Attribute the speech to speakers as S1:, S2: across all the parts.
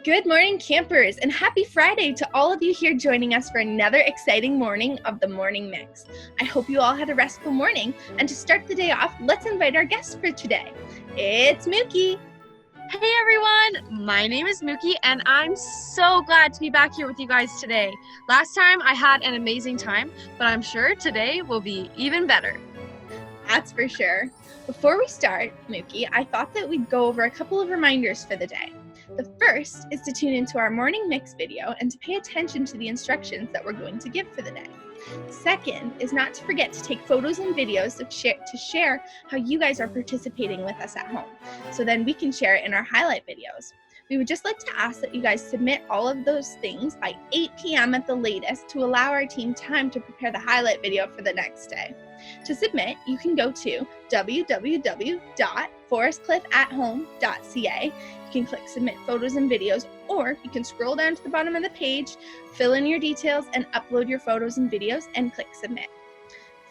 S1: Good morning, campers, and happy Friday to all of you here joining us for another exciting morning of the Morning Mix. I hope you all had a restful morning, and to start the day off, let's invite our guest for today. It's Mookie.
S2: Hey everyone, my name is Mookie, and I'm so glad to be back here with you guys today. Last time I had an amazing time, but I'm sure today will be even better.
S1: That's for sure. Before we start, Mookie, I thought that we'd go over a couple of reminders for the day. The first is to tune into our morning mix video and to pay attention to the instructions that we're going to give for the day. Second is not to forget to take photos and videos to share how you guys are participating with us at home, so then we can share it in our highlight videos. We would just like to ask that you guys submit all of those things by 8 p.m. at the latest to allow our team time to prepare the highlight video for the next day. To submit, you can go to www.forestcliff@home.ca. You can click submit photos and videos, or you can scroll down to the bottom of the page, fill in your details, and upload your photos and videos and click submit.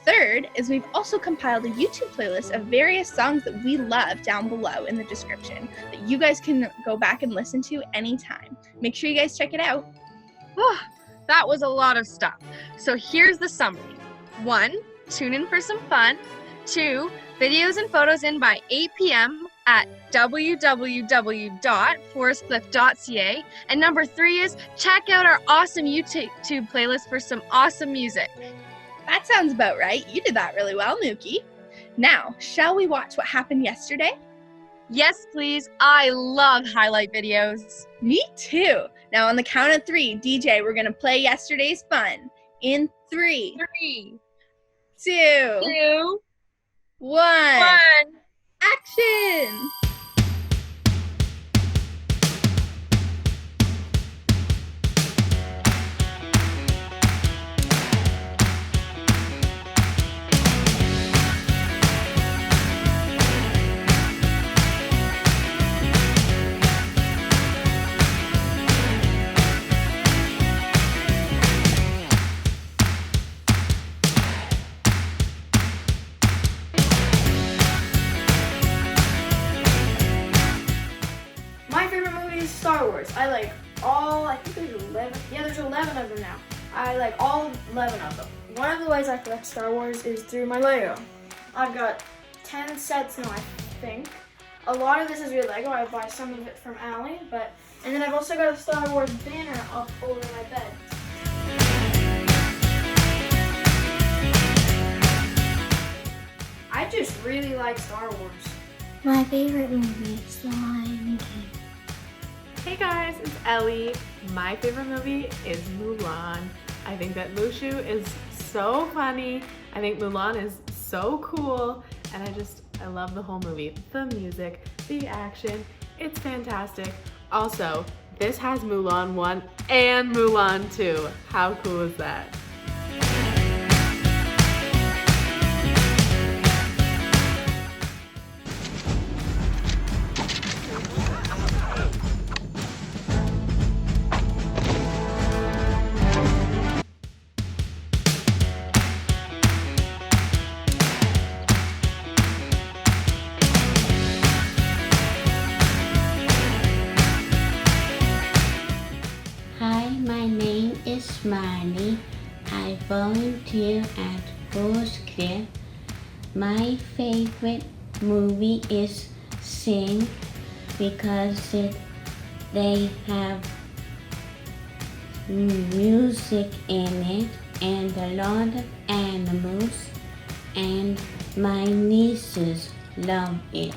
S1: Third is we've also compiled a YouTube playlist of various songs that we love down below in the description that you guys can go back and listen to anytime. Make sure you guys check it out.
S2: Oh, that was a lot of stuff. So here's the summary. 1, tune in for some fun. 2, videos and photos in by 8 p.m. at www.forestcliff.ca. And number 3 is check out our awesome YouTube playlist for some awesome music.
S1: That sounds about right. You did that really well, Mookie. Now, shall we watch what happened yesterday?
S2: Yes, please. I love highlight videos.
S1: Me too. Now, on the count of 3, DJ, we're going to play yesterday's fun. In 3, 2, 1. Action!
S3: Star Wars. I like I think there's 11. Yeah, there's 11 of them now. I like all 11 of them. One of the ways I collect Star Wars is through my Lego. I've got 10 sets now, I think. A lot of this is real Lego. I buy some of it from Allie, and then I've also got a Star Wars banner up over my bed. I just really like Star Wars.
S4: My favorite movie is The Lion King.
S5: Hey guys, it's Ellie. My favorite movie is Mulan. I think that Mushu is so funny. I think Mulan is so cool, and I love the whole movie. The music, the action, it's fantastic. Also, this has Mulan 1 and Mulan 2. How cool is that?
S4: Hi, my name is Marnie. I volunteer at Forestcliff. My favorite movie is Sing because they have music in it and a lot of animals, and my nieces love it.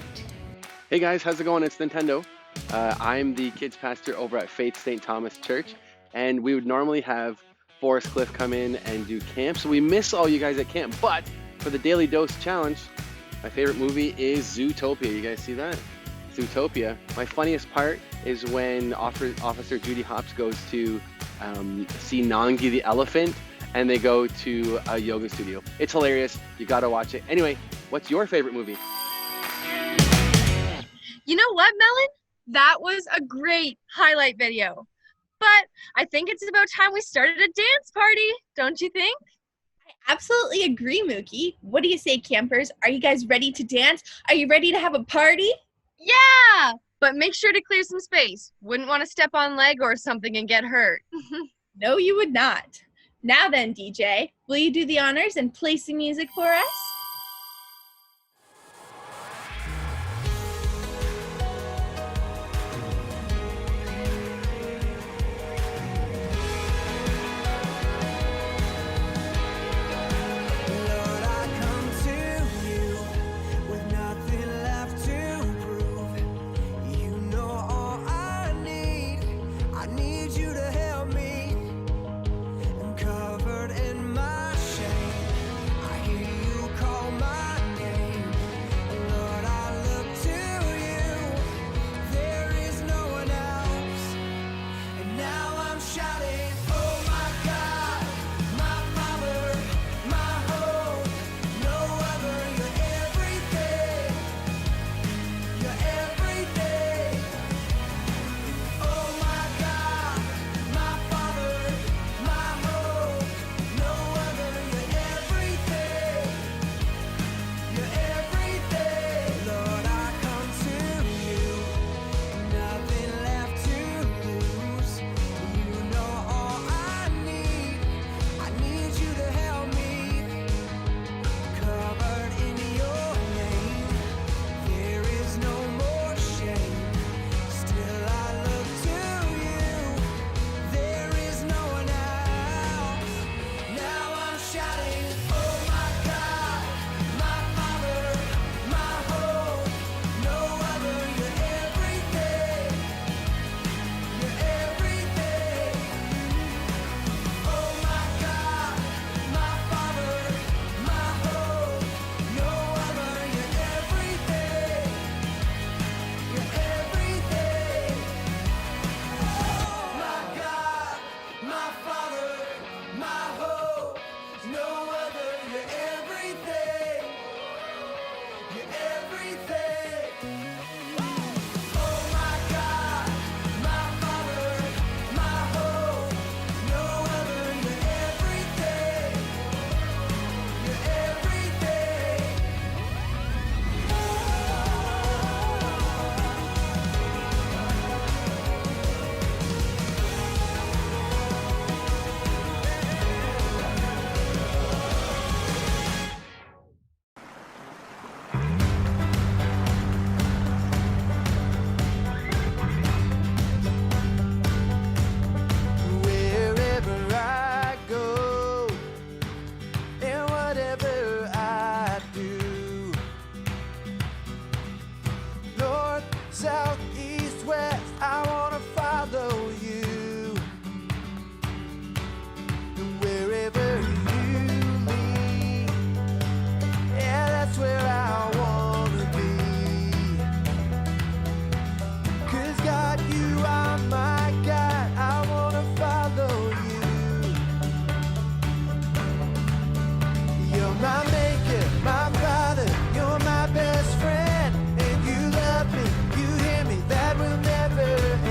S6: Hey guys, how's it going? It's Nintendo. I'm the kids pastor over at Faith St. Thomas Church, and we would normally have Forestcliff come in and do camp, so we miss all you guys at camp. But for the Daily Dose Challenge, my favorite movie is Zootopia. You guys see that? Zootopia. My funniest part is when Officer Judy Hopps goes to see Nangi the elephant, and they go to a yoga studio. It's hilarious. You gotta watch it. Anyway, what's your favorite movie?
S2: You know what, Melon? That was a great highlight video. But I think it's about time we started a dance party, don't you think?
S1: I absolutely agree, Mookie. What do you say, campers? Are you guys ready to dance? Are you ready to have a party?
S2: Yeah, but make sure to clear some space. Wouldn't want to step on leg or something and get hurt.
S1: No, you would not. Now then, DJ, will you do the honors and play some music for us?
S7: Lord, I come to you with nothing left to prove. You know all I need. I need you to help me. I'm covered in my shame. I hear you call my name. Lord, I look to you. There is no one else. And now I'm shouting, oh my God, my Father, my hope, no other. You're everything, you're everything. Oh my God, my Father, my hope, no other. You're everything, you're everything. Lord, I come to you, nothing left to lose. You know all I need. I need you to help me. Covered in your name, there is no more shame. Still I look to you. There is no one else. Now I'm shouting, oh my God, my Father, my hope, no other. You're everything, you're everything. Oh my God, my Father, my hope, no other. You're everything, you're everything. Oh my God, my Father, my hope, no other. You're everything, you're everything. Oh my God, my Father, my hope, no other. You're everything, you're everything. Wherever I go and whatever I do, north, south, east, west, I wanna follow you. And wherever you lead, yeah, that's where I wanna be. 'Cause God, you are my God, I wanna follow you. You're my maker, my father, you're my best friend. And you love me, you hear me, that will never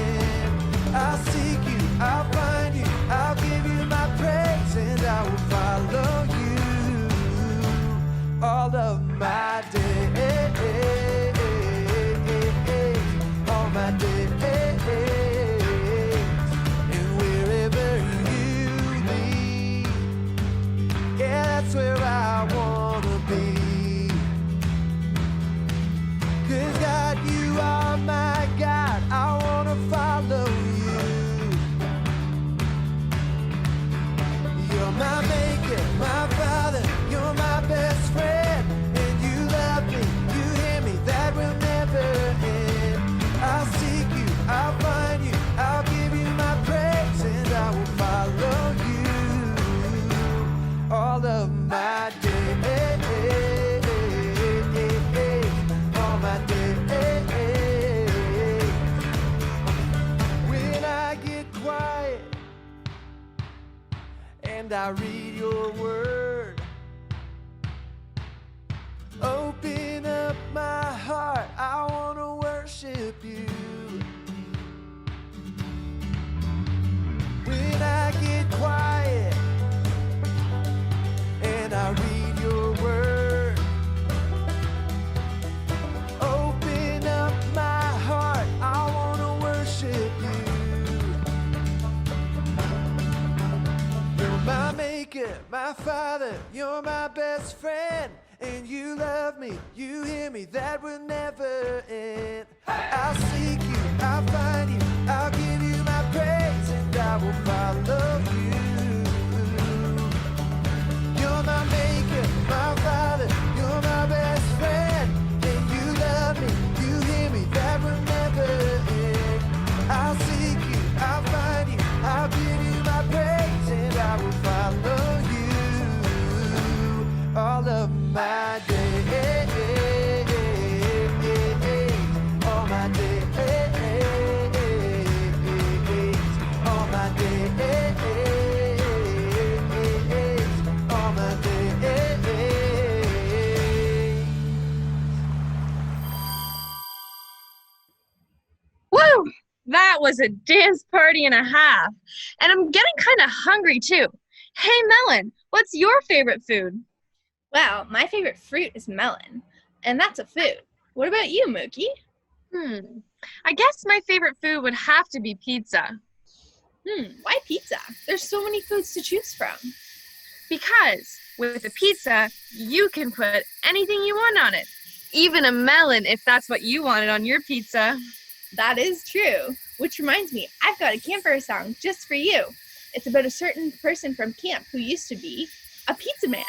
S7: end. I'll seek you, I'll find you, I'll give you my praise. And I will follow you all of my days, all my days. And wherever you lead, yeah, that's where I wanna be. 'Cause God, you are my God, I wanna follow you. You're my maker, my father, you're my best friend. And you love me, you hear me, that will never end. I'll seek you, I'll find you, I'll give you my praise. And I will follow you all of my days, all my days. When I get quiet and I read your word, open up my heart, I wanna worship you. When I get quiet and I read your word, open up my my Father, you're my best friend. And you love me, you hear me, that will never end. I'll seek you, I'll find you, I'll give you my praise, and I will follow you. You're my maker, my Father, you're my best friend. And you love me, you hear me, that will never end. I'll seek you, I'll find you, I'll give you my praise, and I will follow you all of my days. All my days. All my days. All my days.
S2: Woo! That was a dance party and a half. And I'm getting kind of hungry too. Hey, Melon, what's your favorite food?
S1: Well, my favorite fruit is melon, and that's a food. What about you, Mookie?
S2: I guess my favorite food would have to be pizza.
S1: Why pizza? There's so many foods to choose from.
S2: Because with a pizza, you can put anything you want on it. Even a melon if that's what you wanted on your pizza.
S1: That is true. Which reminds me, I've got a camper song just for you. It's about a certain person from camp who used to be a pizza man.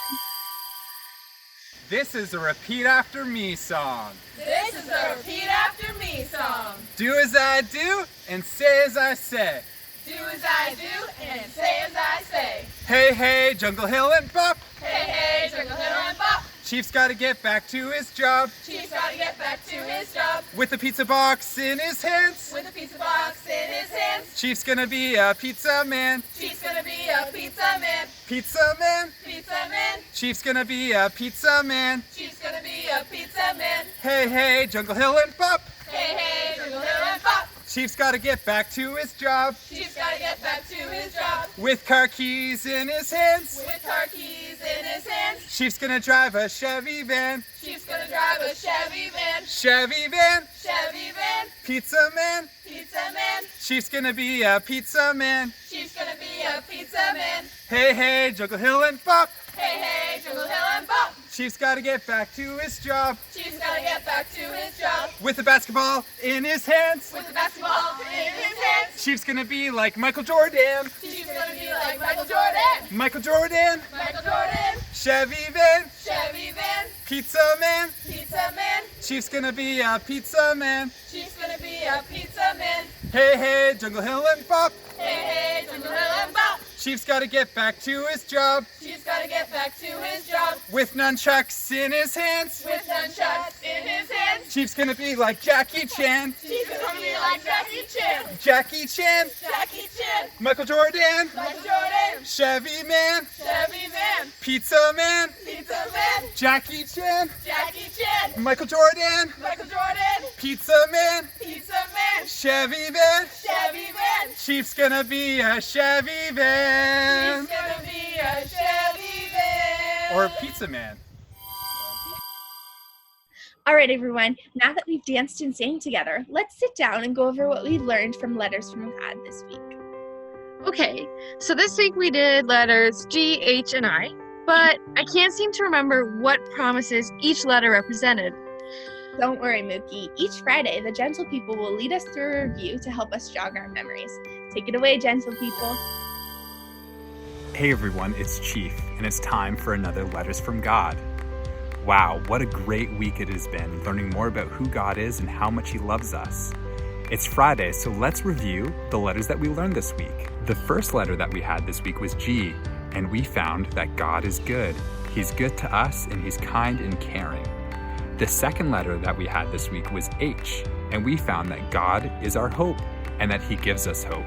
S8: This is a repeat after me song.
S9: This is a repeat after me song.
S8: Do as I do and say as I say.
S9: Do as I do and say as I say.
S8: Hey, hey, Jungle Hill and Bop.
S9: Hey, hey, Jungle Hill and Bop.
S8: Chief's gotta get back to his job.
S9: Chief's gotta get back to his job.
S8: With a pizza box in his hands.
S9: With a pizza box in his hands.
S8: Chief's gonna be a pizza man.
S9: Chief's gonna be a pizza man.
S8: Pizza man.
S9: Pizza man.
S8: Chief's gonna be a pizza man.
S9: Chief's gonna be a pizza man.
S8: Hey, hey, Jungle Hill and Bop.
S9: Hey, hey, Jungle Hill and Bop.
S8: Chief's gotta get back to his job.
S9: Chief's gotta get back to his job.
S8: With car keys in his hands.
S9: With car keys in his hands.
S8: Chief's gonna drive a Chevy van.
S9: Chief's gonna drive a Chevy van.
S8: Chevy van.
S9: Chevy van.
S8: Pizza man.
S9: Pizza man.
S8: Chief's gonna be a pizza man.
S9: Chief's gonna be a pizza man.
S8: Hey, hey, Jungle Hill and Bop.
S9: Hey, hey, Jungle Hill and Bop.
S8: Chief's gotta get back to his job.
S9: Chief's gotta get back to his job.
S8: With a basketball in his hands.
S9: With the basketball in his hands.
S8: Chief's gonna be like Michael Jordan.
S9: Chief's gonna be like Michael Jordan.
S8: Michael Jordan.
S9: Michael Jordan.
S8: Chevy van.
S9: Chevy van.
S8: Pizza man.
S9: Pizza man.
S8: Chief's gonna be a pizza man.
S9: Chief's gonna be a pizza man.
S8: Hey, hey, Jungle Hill and Bop.
S9: Hey, hey, Jungle Hill and Bop.
S8: Chief's gotta get back to his job.
S9: Chief's gotta get back to his job.
S8: With nunchucks in his hands.
S9: With nunchucks in his hands.
S8: Chief's gonna be like Jackie Chan.
S9: Chief's gonna be like Jackie Chan.
S8: Jackie Chan.
S9: Jackie Chan.
S8: Michael Jordan.
S9: Michael Jordan.
S8: Chevy man.
S9: Chevy man.
S8: Pizza man.
S9: Pizza man.
S8: Jackie Chan.
S9: Jackie Chan.
S8: Michael Jordan.
S9: Michael Jordan.
S8: Pizza man.
S9: Pizza man.
S8: Chevy van.
S9: Chevy van.
S8: Chief's gonna be a Chevy van.
S9: Chief's gonna be a Chevy van.
S8: Or Pizza man.
S1: All right, everyone. Now that we've danced and sang together, let's sit down and go over what we learned from Letters from God this week.
S2: Okay, so this week we did letters G, H, and I, but I can't seem to remember what promises each letter represented.
S1: Don't worry, Mookie. Each Friday, the Gentle People will lead us through a review to help us jog our memories. Take it away, Gentle People.
S10: Hey everyone, it's Chief, and it's time for another Letters from God. Wow, what a great week it has been, learning more about who God is and how much He loves us. It's Friday, so let's review the letters that we learned this week. The first letter that we had this week was G, and we found that God is good. He's good to us, and He's kind and caring. The second letter that we had this week was H, and we found that God is our hope, and that He gives us hope.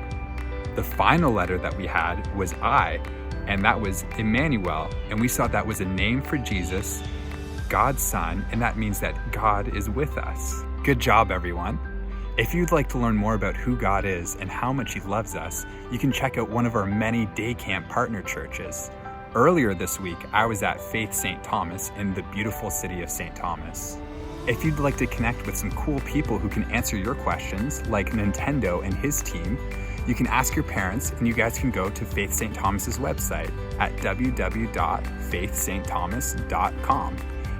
S10: The final letter that we had was I, and that was Emmanuel, and we saw that was a name for Jesus, God's Son, and that means that God is with us. Good job, everyone. If you'd like to learn more about who God is and how much He loves us, you can check out one of our many day camp partner churches. Earlier this week, I was at Faith St. Thomas in the beautiful city of St. Thomas. If you'd like to connect with some cool people who can answer your questions, like Nintendo and his team, You can ask your parents, and you guys can go to Faith St. Thomas's website at www.faithstthomas.com,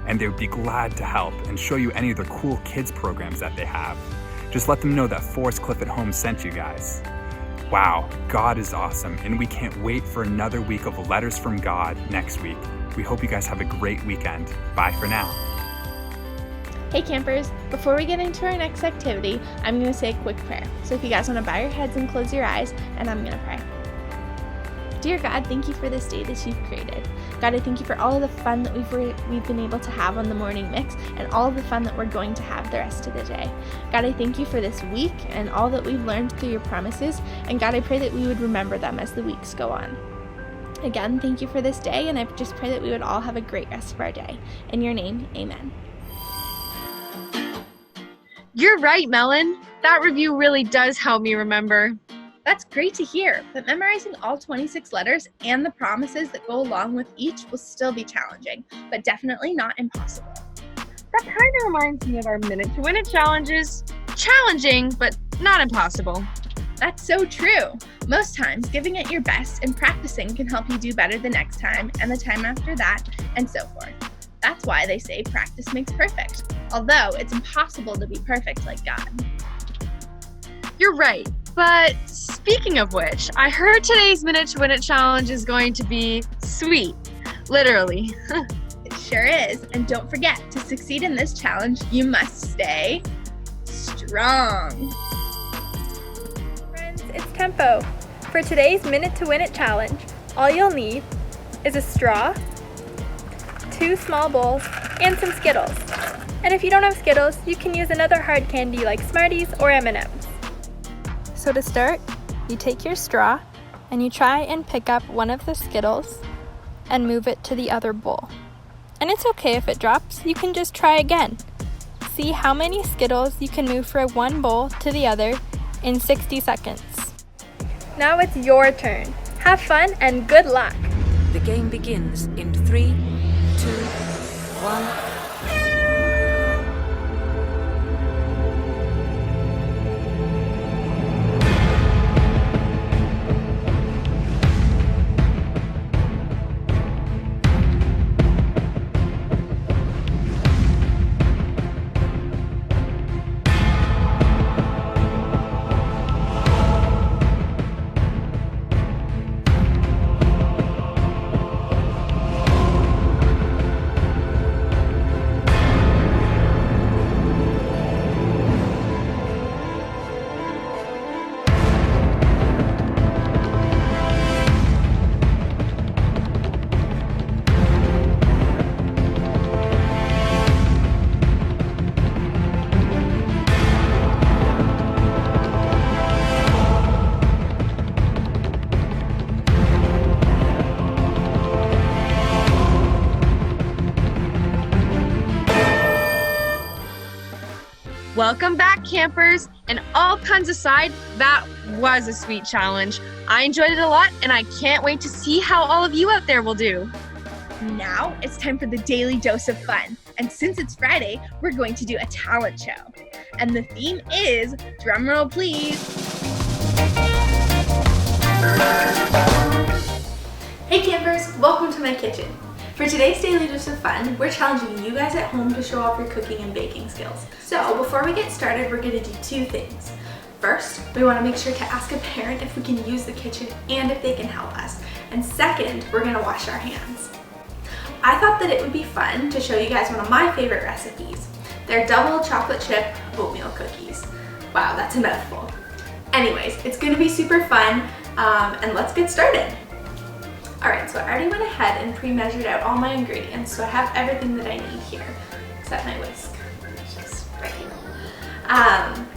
S10: and they would be glad to help and show you any of the cool kids programs that they have. Just let them know that Forest Cliff at Home sent you guys. Wow, God is awesome, and we can't wait for another week of Letters from God next week. We hope you guys have a great weekend. Bye for now.
S1: Hey campers, before we get into our next activity, I'm going to say a quick prayer. So if you guys want to bow your heads and close your eyes, and I'm going to pray. Dear God, thank you for this day that you've created. God, I thank you for all of the fun that we've been able to have on the morning mix and all of the fun that we're going to have the rest of the day. God, I thank you for this week and all that we've learned through your promises. And God, I pray that we would remember them as the weeks go on. Again, thank you for this day, and I just pray that we would all have a great rest of our day. In your name, amen.
S2: You're right, Melon. That review really does help me remember.
S1: That's great to hear, but memorizing all 26 letters and the promises that go along with each will still be challenging, but definitely not impossible.
S2: That kind of reminds me of our Minute to Win It challenges. Challenging, but not impossible.
S1: That's so true. Most times, giving it your best and practicing can help you do better the next time and the time after that, and so forth. That's why they say practice makes perfect, although it's impossible to be perfect like God.
S2: You're right, but speaking of which, I heard today's Minute to Win It challenge is going to be sweet, literally.
S1: It sure is, and don't forget, to succeed in this challenge, you must stay strong.
S11: Friends, it's tempo. For today's Minute to Win It challenge, all you'll need is a straw, 2 small bowls, and some Skittles. And if you don't have Skittles, you can use another hard candy like Smarties or M&Ms. So to start, you take your straw and you try and pick up one of the Skittles and move it to the other bowl. And it's okay if it drops, you can just try again. See how many Skittles you can move from one bowl to the other in 60 seconds. Now it's your turn. Have fun and good luck.
S12: The game begins in 3, 2, 1.
S2: Welcome back, campers, and all puns aside, that was a sweet challenge. I enjoyed it a lot, and I can't wait to see how all of you out there will do.
S1: Now it's time for the daily dose of fun, and since it's Friday, we're going to do a talent show. And the theme is, drumroll please. Hey campers, welcome to my kitchen. For today's daily dose of fun, we're challenging you guys at home to show off your cooking and baking skills. So before we get started, we're going to do 2 things. First, we want to make sure to ask a parent if we can use the kitchen and if they can help us. And second, we're going to wash our hands. I thought that it would be fun to show you guys one of my favorite recipes. They're double chocolate chip oatmeal cookies. Wow, that's a mouthful. Anyways, it's going to be super fun, and let's get started. Alright, so I already went ahead and pre-measured out all my ingredients, so I have everything that I need here, except my whisk. It's just right here.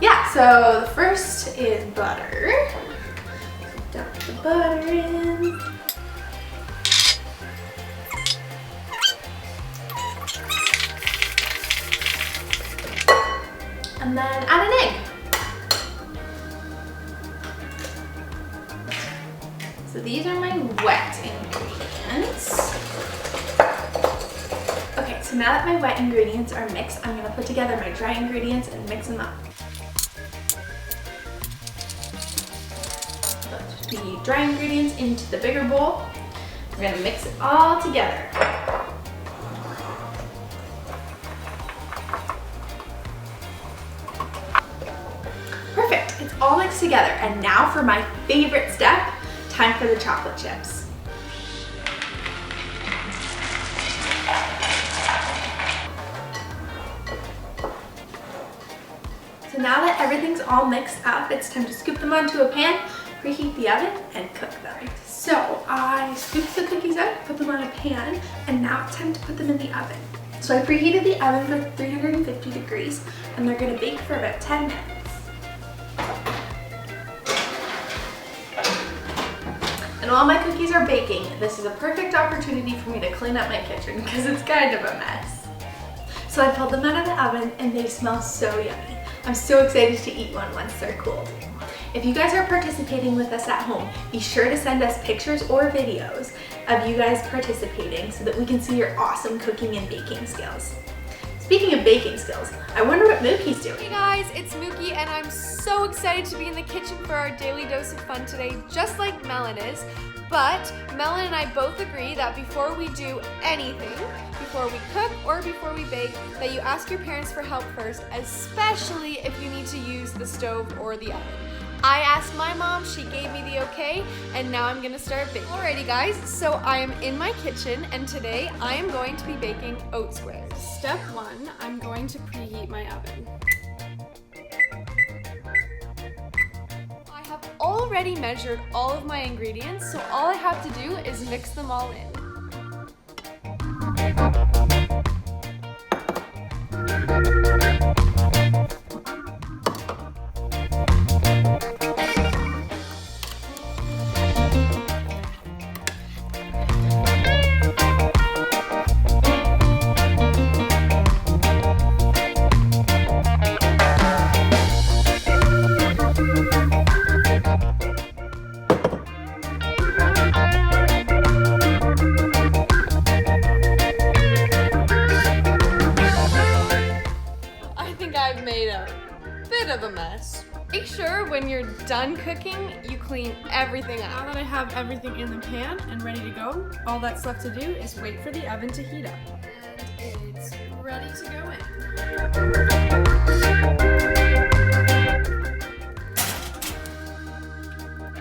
S1: Yeah, so the first is butter. Dump the butter in. And then add an egg. So these are my wet ingredients. Okay, so now that my wet ingredients are mixed, I'm gonna put together my dry ingredients and mix them up. the dry ingredients into the bigger bowl. We're gonna mix it all together. Perfect, it's all mixed together. And now for my favorite step, time for the chocolate chips. So now that everything's all mixed up, it's time to scoop them onto a pan, preheat the oven, and cook them. So I scooped the cookies out, put them on a pan, and now it's time to put them in the oven. So I preheated the oven for 350 degrees, and they're gonna bake for about 10 minutes. And while my cookies are baking, this is a perfect opportunity for me to clean up my kitchen because it's kind of a mess. So I pulled them out of the oven and they smell so yummy. I'm so excited to eat one once they're cooled. If you guys are participating with us at home, be sure to send us pictures or videos of you guys participating so that we can see your awesome cooking and baking skills. Speaking of baking skills, I wonder what Mookie's doing.
S11: Hey guys, it's Mookie and I'm so excited to be in the kitchen for our daily dose of fun today, just like Melon is. But Melon and I both agree that before we do anything, before we cook or before we bake, that you ask your parents for help first, especially if you need to use the stove or the oven. I asked my mom, she gave me the okay, and now I'm gonna start baking. Alrighty guys, so I am in my kitchen and today I am going to be baking oat squares. Step 1, I'm going to preheat my oven. I have already measured all of my ingredients, so all I have to do is mix them all in. I've made a bit of a mess. Make sure when you're done cooking, you clean everything up.
S5: Now that I have everything in the pan and ready to go, all that's left to do is wait for the oven to heat up.
S11: And it's ready to go in.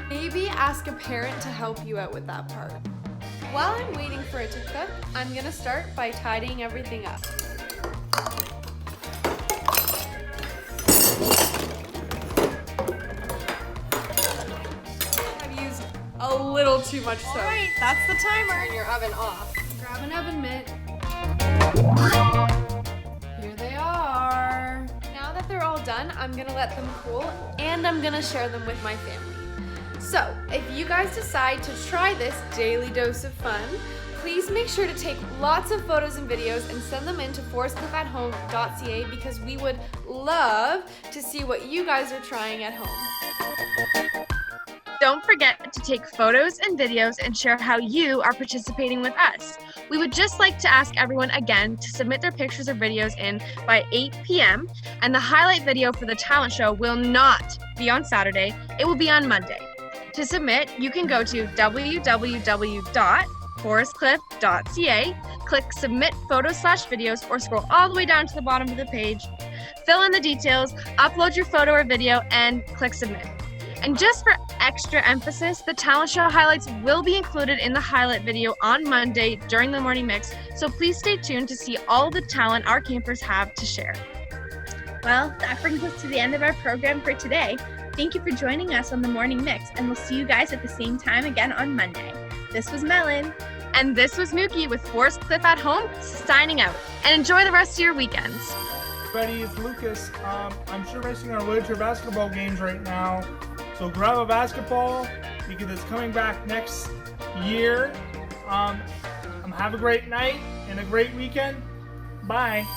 S11: Maybe ask a parent to help you out with that part. While I'm waiting for it to cook, I'm gonna start by tidying everything up. A little too much soap. Alright, that's the timer. Turn your oven off. Grab an oven mitt. Here they are. Now that they're all done, I'm gonna let them cool and I'm gonna share them with my family. So, if you guys decide to try this daily dose of fun, please make sure to take lots of photos and videos and send them in to forestcliff@home.ca because we would love to see what you guys are trying at home.
S2: Don't forget to take photos and videos and share how you are participating with us. We would just like to ask everyone again to submit their pictures or videos in by 8 p.m. and the highlight video for the talent show will not be on Saturday, it will be on Monday. To submit, you can go to www.forestcliff.ca, click submit photos/videos or scroll all the way down to the bottom of the page, fill in the details, upload your photo or video and click submit. And just for extra emphasis, the talent show highlights will be included in the highlight video on Monday during the morning mix, so please stay tuned to see all the talent our campers have to share.
S1: Well, that brings us to the end of our program for today. Thank you for joining us on the morning mix, and we'll see you guys at the same time again on Monday. This was Melon.
S2: And this was Mookie with Forest Cliff at Home, signing out. And enjoy the rest of your weekends.
S8: Everybody, it's Lucas. I'm sure racing our winter basketball games right now. So grab a basketball because it's coming back next year. Have a great night and a great weekend. Bye.